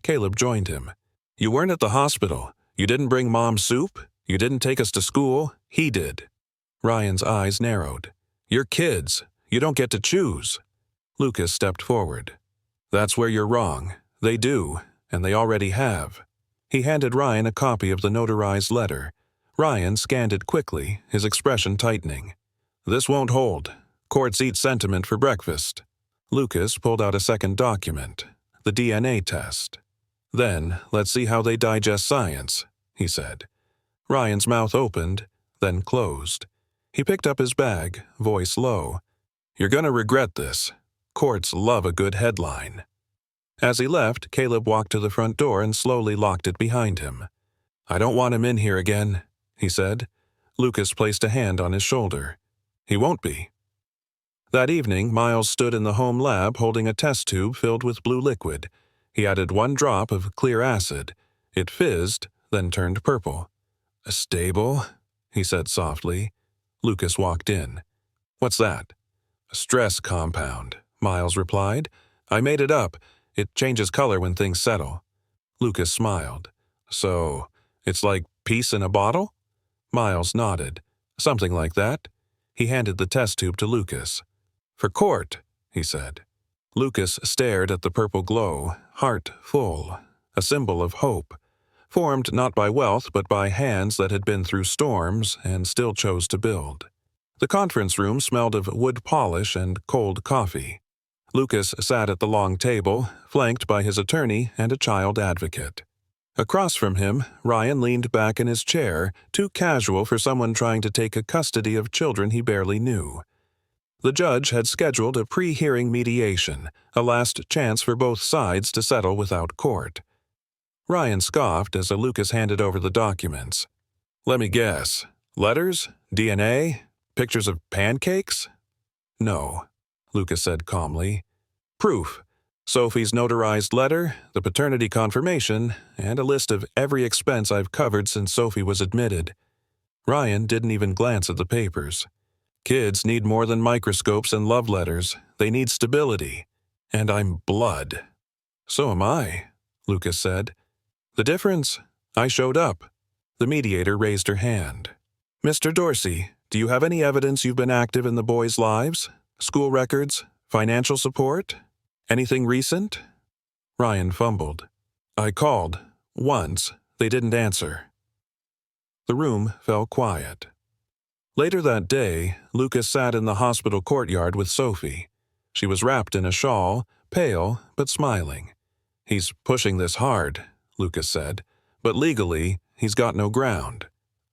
Caleb joined him. "You weren't at the hospital. You didn't bring Mom soup. You didn't take us to school. He did." Ryan's eyes narrowed. "You're kids. You don't get to choose." Lucas stepped forward. "That's where you're wrong. They do, and they already have." He handed Ryan a copy of the notarized letter. Ryan scanned it quickly, his expression tightening. "This won't hold. Courts eat sentiment for breakfast." Lucas pulled out a second document, the DNA test. "Then, let's see how they digest science," he said. Ryan's mouth opened, then closed. He picked up his bag, voice low. "You're gonna regret this. Courts love a good headline." As he left, Caleb walked to the front door and slowly locked it behind him. "I don't want him in here again," he said. Lucas placed a hand on his shoulder. "He won't be." That evening, Miles stood in the home lab holding a test tube filled with blue liquid. He added 1 drop of clear acid. It fizzed, then turned purple. "Stable," he said softly. Lucas walked in. "What's that?" "A stress compound," Miles replied. "I made it up. It changes color when things settle." Lucas smiled. "So, it's like peace in a bottle?" Miles nodded. "Something like that." He handed the test tube to Lucas. "For court," he said. Lucas stared at the purple glow, heart full, a symbol of hope, formed not by wealth but by hands that had been through storms and still chose to build. The conference room smelled of wood polish and cold coffee. Lucas sat at the long table, flanked by his attorney and a child advocate. Across from him, Ryan leaned back in his chair, too casual for someone trying to take a custody of children he barely knew. The judge had scheduled a pre-hearing mediation, a last chance for both sides to settle without court. Ryan scoffed as Lucas handed over the documents. "Let me guess. Letters? DNA? Pictures of pancakes?" "No," Lucas said calmly. "Proof. Sophie's notarized letter, the paternity confirmation, and a list of every expense I've covered since Sophie was admitted." Ryan didn't even glance at the papers. "Kids need more than microscopes and love letters. They need stability. And I'm blood." "So am I," Lucas said. "The difference? I showed up." The mediator raised her hand. "Mr. Dorsey, do you have any evidence you've been active in the boys' lives? School records? Financial support? Anything recent?" Ryan fumbled. "I called. Once. They didn't answer." The room fell quiet. Later that day, Lucas sat in the hospital courtyard with Sophie. She was wrapped in a shawl, pale but smiling. "He's pushing this hard," Lucas said, "but legally, he's got no ground."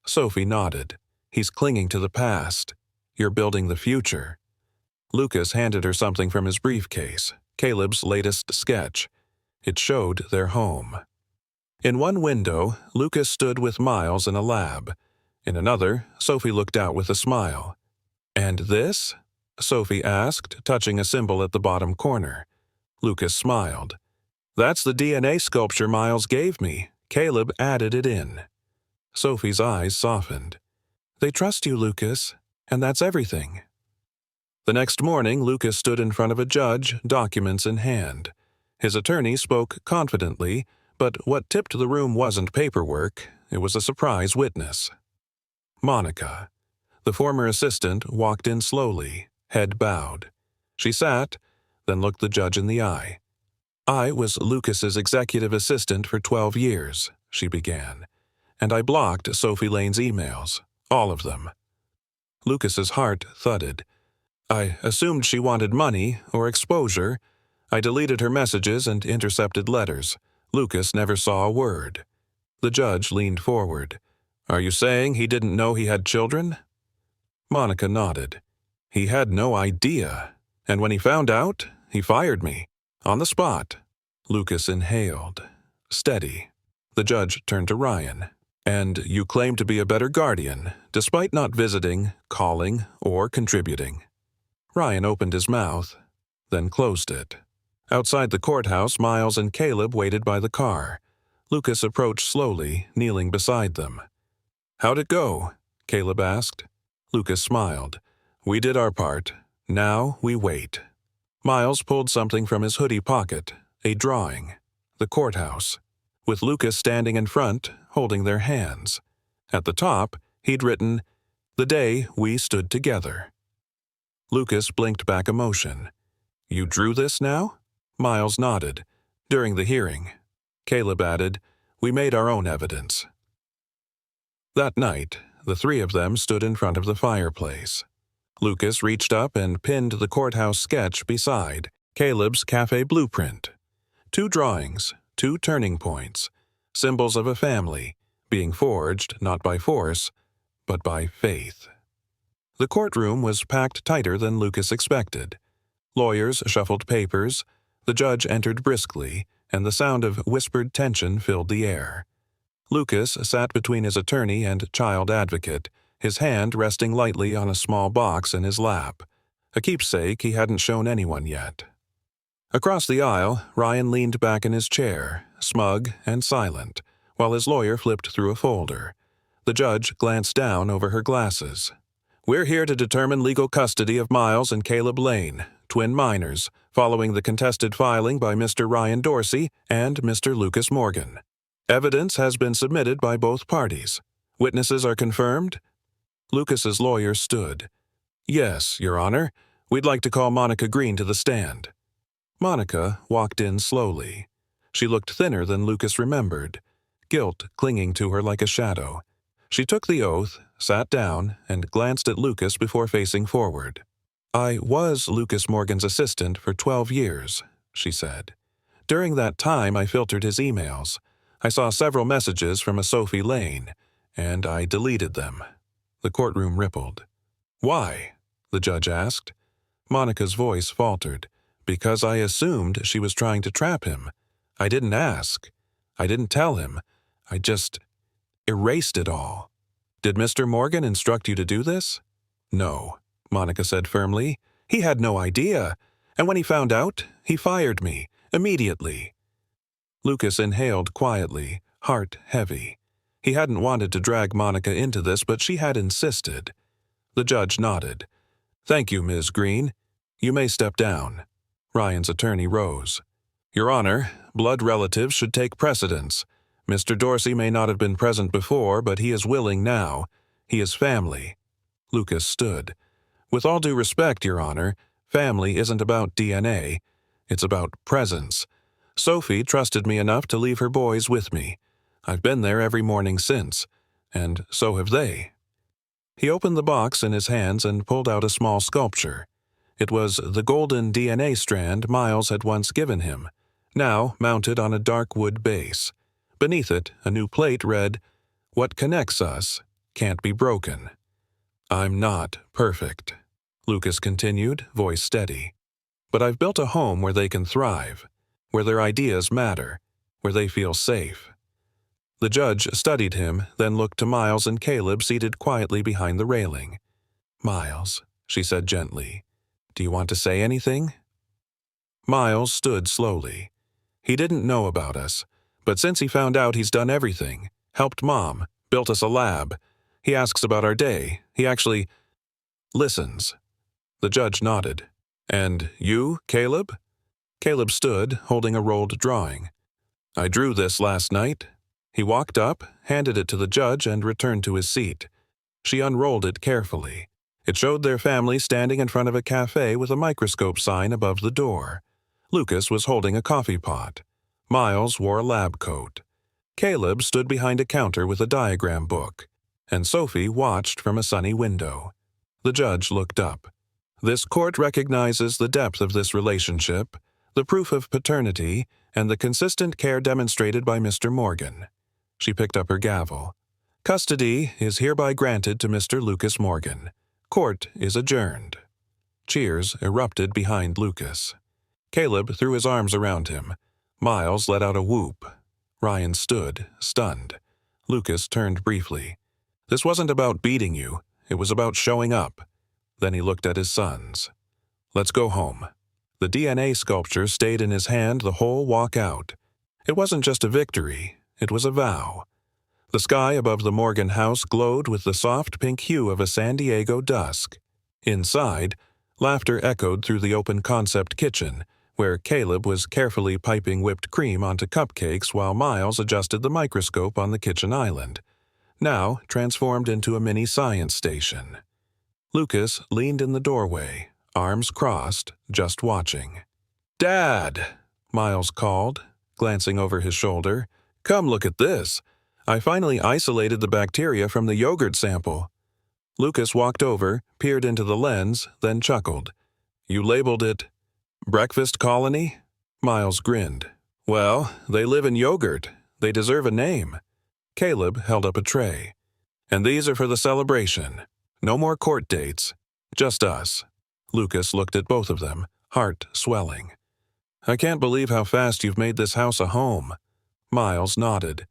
Sophie nodded. "He's clinging to the past. You're building the future." Lucas handed her something from his briefcase. Caleb's latest sketch. It showed their home. In one window, Lucas stood with Miles in a lab. In another, Sophie looked out with a smile. "And this?" Sophie asked, touching a symbol at the bottom corner. Lucas smiled. "That's the DNA sculpture Miles gave me. Caleb added it in." Sophie's eyes softened. "They trust you, Lucas, and that's everything." The next morning, Lucas stood in front of a judge, documents in hand. His attorney spoke confidently, but what tipped the room wasn't paperwork, it was a surprise witness. Monica. The former assistant walked in slowly, head bowed. She sat, then looked the judge in the eye. "I was Lucas's executive assistant for 12 years, she began, "and I blocked Sophie Lane's emails, all of them." Lucas's heart thudded. "I assumed she wanted money or exposure. I deleted her messages and intercepted letters. Lucas never saw a word." The judge leaned forward. "Are you saying he didn't know he had children?" Monica nodded. "He had no idea. And when he found out, he fired me. On the spot." Lucas inhaled. "Steady." The judge turned to Ryan. "And you claim to be a better guardian, despite not visiting, calling, or contributing." Ryan opened his mouth, then closed it. Outside the courthouse, Miles and Caleb waited by the car. Lucas approached slowly, kneeling beside them. "How'd it go?" Caleb asked. Lucas smiled. "We did our part. Now we wait." Miles pulled something from his hoodie pocket, a drawing. The courthouse, with Lucas standing in front, holding their hands. At the top, he'd written, "The day we stood together." Lucas blinked back emotion. "You drew this now?" Miles nodded. "During the hearing." Caleb added, "We made our own evidence." That night, the three of them stood in front of the fireplace. Lucas reached up and pinned the courthouse sketch beside Caleb's cafe blueprint. 2 drawings, 2 turning points, symbols of a family, being forged not by force, but by faith. The courtroom was packed tighter than Lucas expected. Lawyers shuffled papers, the judge entered briskly, and the sound of whispered tension filled the air. Lucas sat between his attorney and child advocate, his hand resting lightly on a small box in his lap, a keepsake he hadn't shown anyone yet. Across the aisle, Ryan leaned back in his chair, smug and silent, while his lawyer flipped through a folder. The judge glanced down over her glasses. "We're here to determine legal custody of Miles and Caleb Lane, twin minors, following the contested filing by Mr. Ryan Dorsey and Mr. Lucas Morgan. Evidence has been submitted by both parties. Witnesses are confirmed?" Lucas's lawyer stood. "Yes, Your Honor. We'd like to call Monica Green to the stand." Monica walked in slowly. She looked thinner than Lucas remembered, guilt clinging to her like a shadow. She took the oath, sat down, and glanced at Lucas before facing forward. "I was Lucas Morgan's assistant for 12 years, she said. "During that time, I filtered his emails. I saw several messages from a Sophie Lane, and I deleted them." The courtroom rippled. "Why?" the judge asked. Monica's voice faltered. "Because I assumed she was trying to trap him. I didn't ask. I didn't tell him. I just erased it all." "Did Mr. Morgan instruct you to do this?" "No," Monica said firmly. "He had no idea. And when he found out, he fired me, immediately." Lucas inhaled quietly, heart heavy. He hadn't wanted to drag Monica into this, but she had insisted. The judge nodded. "Thank you, Ms. Green. You may step down." Ryan's attorney rose. "Your Honor, blood relatives should take precedence. Mr. Dorsey may not have been present before, but he is willing now. He is family." Lucas stood. "With all due respect, Your Honor, family isn't about DNA. It's about presence. Sophie trusted me enough to leave her boys with me. I've been there every morning since, and so have they." He opened the box in his hands and pulled out a small sculpture. It was the golden DNA strand Miles had once given him, now mounted on a dark wood base. Beneath it, a new plate read, "What connects us can't be broken." "I'm not perfect," Lucas continued, voice steady. But I've built a home where they can thrive, where their ideas matter, where they feel safe." The judge studied him, then looked to Miles and Caleb seated quietly behind the railing. "Miles," she said gently, "do you want to say anything?" Miles stood slowly. "He didn't know about us, but since he found out, he's done everything. Helped Mom, built us a lab. He asks about our day. He actually listens." The judge nodded. "And you, Caleb?" Caleb stood, holding a rolled drawing. "I drew this last night." He walked up, handed it to the judge, and returned to his seat. She unrolled it carefully. It showed their family standing in front of a cafe with a microscope sign above the door. Lucas was holding a coffee pot. Miles wore a lab coat. Caleb stood behind a counter with a diagram book, and Sophie watched from a sunny window. The judge looked up. "This court recognizes the depth of this relationship, the proof of paternity, and the consistent care demonstrated by Mr. Morgan." She picked up her gavel. "Custody is hereby granted to Mr. Lucas Morgan. Court is adjourned." Cheers erupted behind Lucas. Caleb threw his arms around him. Miles let out a whoop. Ryan stood, stunned. Lucas turned briefly. "This wasn't about beating you. It was about showing up." Then he looked at his sons. "Let's go home." The DNA sculpture stayed in his hand the whole walk out. It wasn't just a victory, it was a vow. The sky above the Morgan house glowed with the soft pink hue of a San Diego dusk. Inside, laughter echoed through the open concept kitchen, where Caleb was carefully piping whipped cream onto cupcakes while Miles adjusted the microscope on the kitchen island, now transformed into a mini science station. Lucas leaned in the doorway, arms crossed, just watching. "Dad!" Miles called, glancing over his shoulder. "Come look at this. I finally isolated the bacteria from the yogurt sample." Lucas walked over, peered into the lens, then chuckled. "You labeled it Breakfast Colony?" Miles grinned. "Well, they live in yogurt. They deserve a name." Caleb held up a tray. "And these are for the celebration. No more court dates. Just us." Lucas looked at both of them, heart swelling. "I can't believe how fast you've made this house a home." Miles nodded.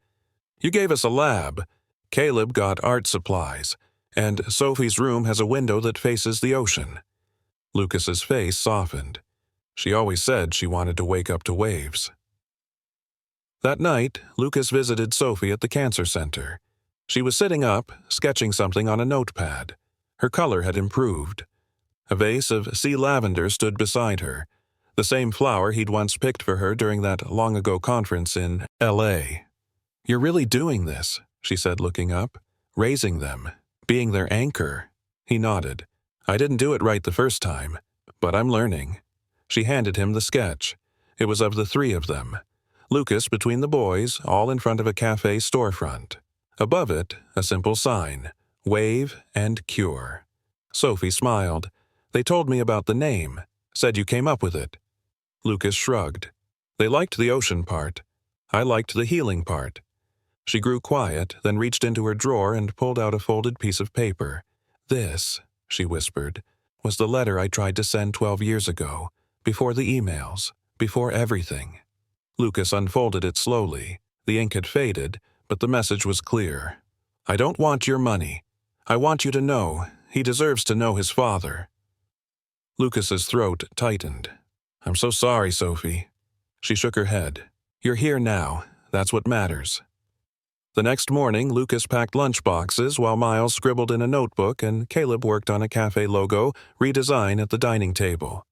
"You gave us a lab. Caleb got art supplies. And Sophie's room has a window that faces the ocean." Lucas's face softened. She always said she wanted to wake up to waves. That night, Lucas visited Sophie at the cancer center. She was sitting up, sketching something on a notepad. Her color had improved. A vase of sea lavender stood beside her, the same flower he'd once picked for her during that long-ago conference in L.A. "You're really doing this," she said, looking up. "Raising them, being their anchor." He nodded. "I didn't do it right the first time, but I'm learning." She handed him the sketch. It was of the three of them. Lucas between the boys, all in front of a cafe storefront. Above it, a simple sign, "Wave and Cure." Sophie smiled. "They told me about the name. Said you came up with it." Lucas shrugged. "They liked the ocean part. I liked the healing part." She grew quiet, then reached into her drawer and pulled out a folded piece of paper. "This," she whispered, "was the letter I tried to send 12 years ago, before the emails, before everything." Lucas unfolded it slowly. The ink had faded, but the message was clear. "I don't want your money. I want you to know. He deserves to know his father." Lucas's throat tightened. "I'm so sorry, Sophie." She shook her head. "You're here now. That's what matters." The next morning, Lucas packed lunch boxes while Miles scribbled in a notebook and Caleb worked on a cafe logo redesign at the dining table.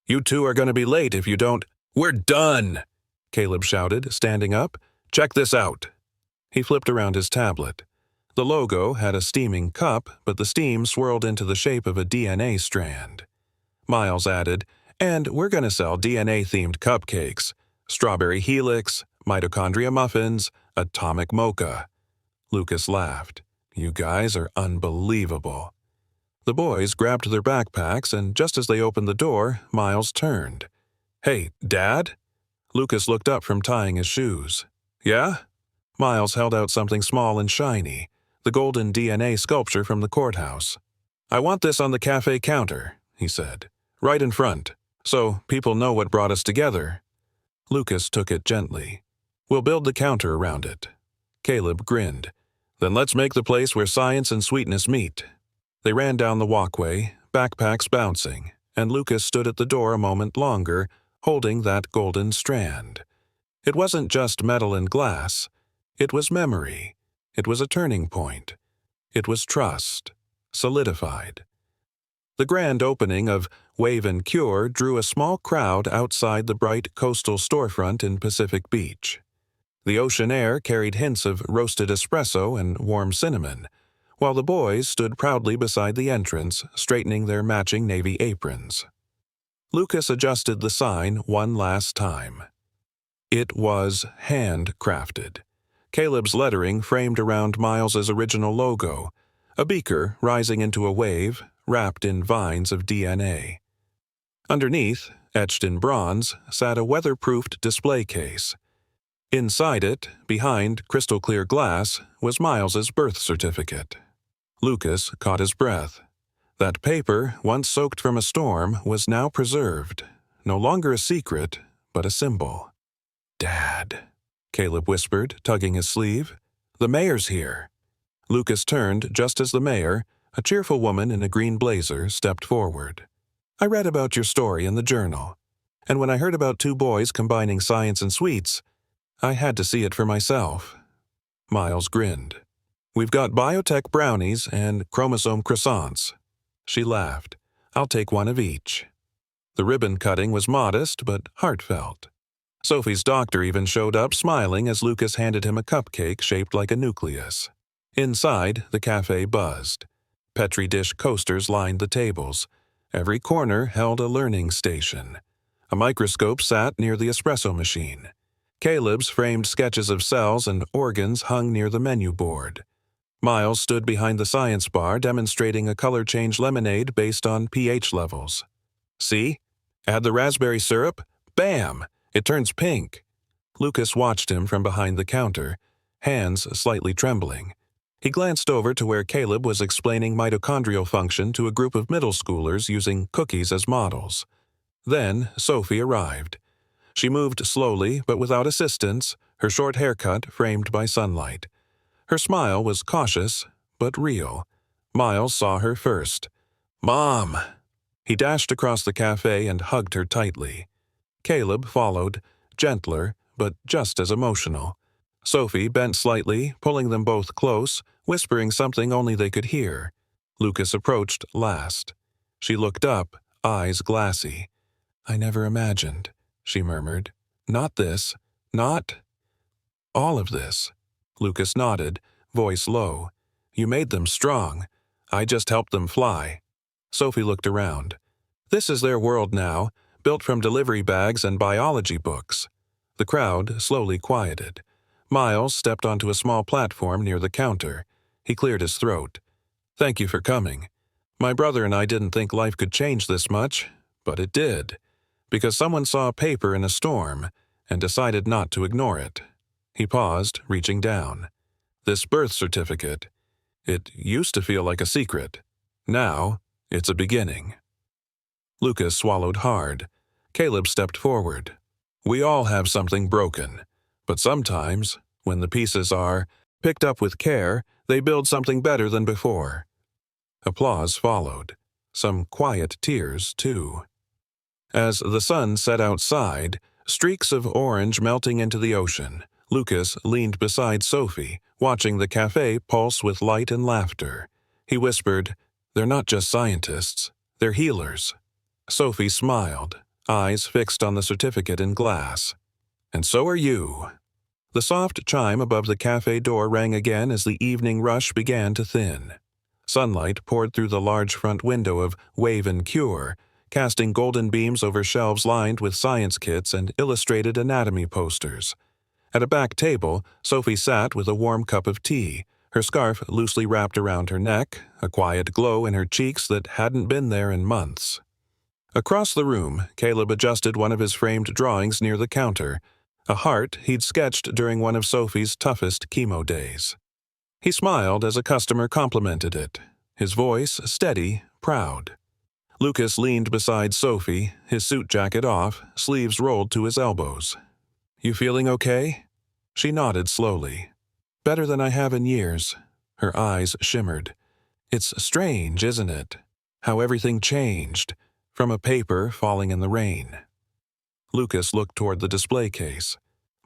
"You two are going to be late if you don't—" "We're done!" Caleb shouted, standing up. "Check this out." He flipped around his tablet. The logo had a steaming cup, but the steam swirled into the shape of a DNA strand. Miles added, "And we're going to sell DNA-themed cupcakes. Strawberry helix, mitochondria muffins, atomic mocha." Lucas laughed. "You guys are unbelievable." The boys grabbed their backpacks, and just as they opened the door, Miles turned. "Hey, Dad?" Lucas looked up from tying his shoes. "Yeah?" Miles held out something small and shiny, the golden DNA sculpture from the courthouse. "I want this on the cafe counter," he said. "Right in front. So people know what brought us together. Lucas took it gently. We'll build the counter around it. Caleb grinned. Then let's make the place where science and sweetness meet. They ran down the walkway, backpacks bouncing, and Lucas stood at the door a moment longer, holding that golden strand. It wasn't just metal and glass. It was memory. It was a turning point. It was trust, solidified. The grand opening of Wave and Cure drew a small crowd outside the bright coastal storefront in Pacific Beach. The ocean air carried hints of roasted espresso and warm cinnamon, while the boys stood proudly beside the entrance, straightening their matching navy aprons. Lucas adjusted the sign one last time. It was handcrafted. Caleb's lettering framed around Miles's original logo, a beaker rising into a wave, wrapped in vines of DNA. Underneath, etched in bronze, sat a weatherproofed display case. Inside it, behind crystal-clear glass, was Miles's birth certificate. Lucas caught his breath. That paper, once soaked from a storm, was now preserved, no longer a secret, but a symbol. "Dad," Caleb whispered, tugging his sleeve. "The mayor's here." Lucas turned just as the mayor, a cheerful woman in a green blazer, stepped forward. "I read about your story in the journal, and when I heard about two boys combining science and sweets, I had to see it for myself." Miles grinned. "We've got biotech brownies and chromosome croissants." She laughed. "I'll take one of each." The ribbon cutting was modest but heartfelt. Sophie's doctor even showed up smiling as Lucas handed him a cupcake shaped like a nucleus. Inside, the cafe buzzed. Petri dish coasters lined the tables. Every corner held a learning station. A microscope sat near the espresso machine. Caleb's framed sketches of cells and organs hung near the menu board. Miles stood behind the science bar demonstrating a color change lemonade based on pH levels. "See? Add the raspberry syrup. Bam! It turns pink." Lucas watched him from behind the counter, hands slightly trembling. He glanced over to where Caleb was explaining mitochondrial function to a group of middle schoolers using cookies as models. Then Sophie arrived. She moved slowly but without assistance, her short haircut framed by sunlight. Her smile was cautious but real. Miles saw her first. "Mom!" He dashed across the cafe and hugged her tightly. Caleb followed, gentler but just as emotional. Sophie bent slightly, pulling them both close, whispering something only they could hear. Lucas approached last. She looked up, eyes glassy. "I never imagined," she murmured. "Not this. Not all of this." Lucas nodded, voice low. "You made them strong. I just helped them fly." Sophie looked around. "This is their world now, built from delivery bags and biology books." The crowd slowly quieted. Miles stepped onto a small platform near the counter. He cleared his throat. "Thank you for coming. My brother and I didn't think life could change this much, but it did, because someone saw a paper in a storm and decided not to ignore it." He paused, reaching down. "This birth certificate, it used to feel like a secret. Now, it's a beginning." Lucas swallowed hard. Caleb stepped forward. "We all have something broken, but sometimes, when the pieces are picked up with care, they build something better than before." Applause followed. Some quiet tears, too. As the sun set outside, streaks of orange melting into the ocean, Lucas leaned beside Sophie, watching the cafe pulse with light and laughter. He whispered, "They're not just scientists, they're healers." Sophie smiled, eyes fixed on the certificate in glass. "And so are you." The soft chime above the cafe door rang again as the evening rush began to thin. Sunlight poured through the large front window of Wave and Cure, casting golden beams over shelves lined with science kits and illustrated anatomy posters. At a back table, Sophie sat with a warm cup of tea, her scarf loosely wrapped around her neck, a quiet glow in her cheeks that hadn't been there in months. Across the room, Caleb adjusted one of his framed drawings near the counter, a heart he'd sketched during one of Sophie's toughest chemo days. He smiled as a customer complimented it, his voice steady, proud. Lucas leaned beside Sophie, his suit jacket off, sleeves rolled to his elbows. "You feeling okay?" She nodded slowly. "Better than I have in years." Her eyes shimmered. "It's strange, isn't it? How everything changed, from a paper falling in the rain." Lucas looked toward the display case.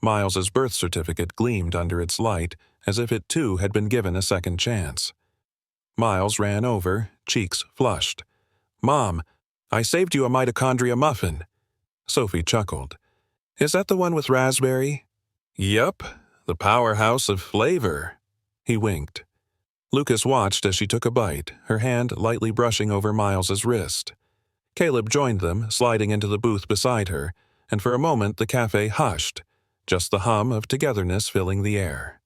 Miles's birth certificate gleamed under its light, as if it too had been given a second chance. Miles ran over, cheeks flushed. "Mom, I saved you a mitochondria muffin." Sophie chuckled. "Is that the one with raspberry?" "Yup, the powerhouse of flavor." He winked. Lucas watched as she took a bite, her hand lightly brushing over Miles's wrist. Caleb joined them, sliding into the booth beside her, and for a moment the cafe hushed, just the hum of togetherness filling the air.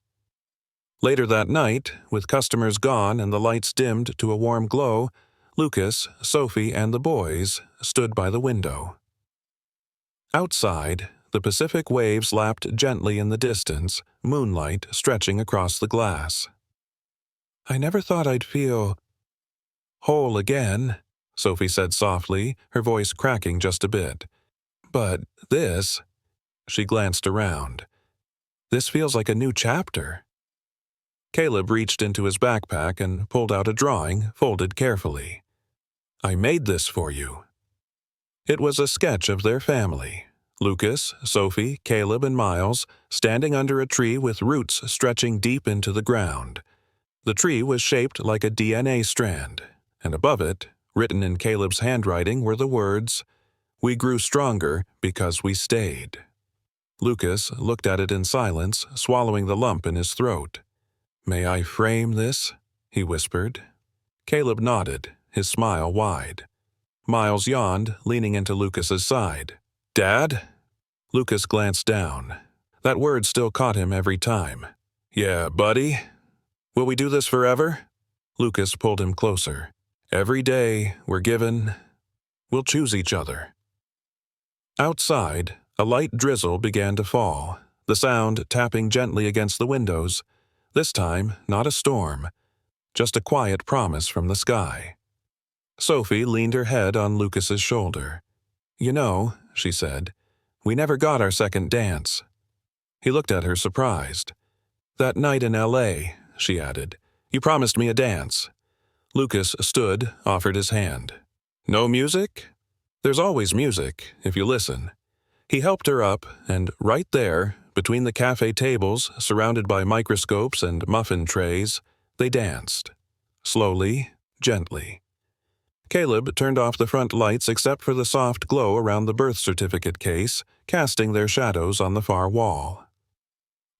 Later that night, with customers gone and the lights dimmed to a warm glow, Lucas, Sophie, and the boys stood by the window. Outside, the Pacific waves lapped gently in the distance, moonlight stretching across the glass. "I never thought I'd feel whole again," Sophie said softly, her voice cracking just a bit. "But this—" She glanced around. "This feels like a new chapter." Caleb reached into his backpack and pulled out a drawing, folded carefully. "I made this for you." It was a sketch of their family. Lucas, Sophie, Caleb, and Miles, standing under a tree with roots stretching deep into the ground. The tree was shaped like a DNA strand, and above it, written in Caleb's handwriting, were the words, "We grew stronger because we stayed." Lucas looked at it in silence, swallowing the lump in his throat. "May I frame this?" he whispered. Caleb nodded, his smile wide. Miles yawned, leaning into Lucas's side. "Dad?" Lucas glanced down. That word still caught him every time. "Yeah, buddy? Will we do this forever?" Lucas pulled him closer. "Every day we're given, we'll choose each other." Outside, a light drizzle began to fall, the sound tapping gently against the windows. This time, not a storm, just a quiet promise from the sky. Sophie leaned her head on Lucas's shoulder. "You know," she said, "we never got our second dance." He looked at her surprised. "That night in L.A., she added, "you promised me a dance." Lucas stood, offered his hand. "No music?" "There's always music, if you listen." He helped her up, and right there, between the cafe tables, surrounded by microscopes and muffin trays, they danced. Slowly, gently. Caleb turned off the front lights except for the soft glow around the birth certificate case, casting their shadows on the far wall.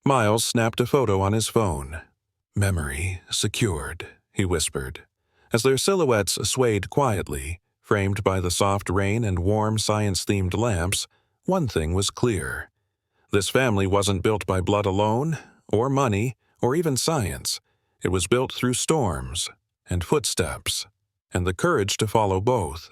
Miles snapped a photo on his phone. "Memory secured," he whispered. As their silhouettes swayed quietly, framed by the soft rain and warm science-themed lamps, one thing was clear. This family wasn't built by blood alone, or money, or even science. It was built through storms, and footsteps, and the courage to follow both.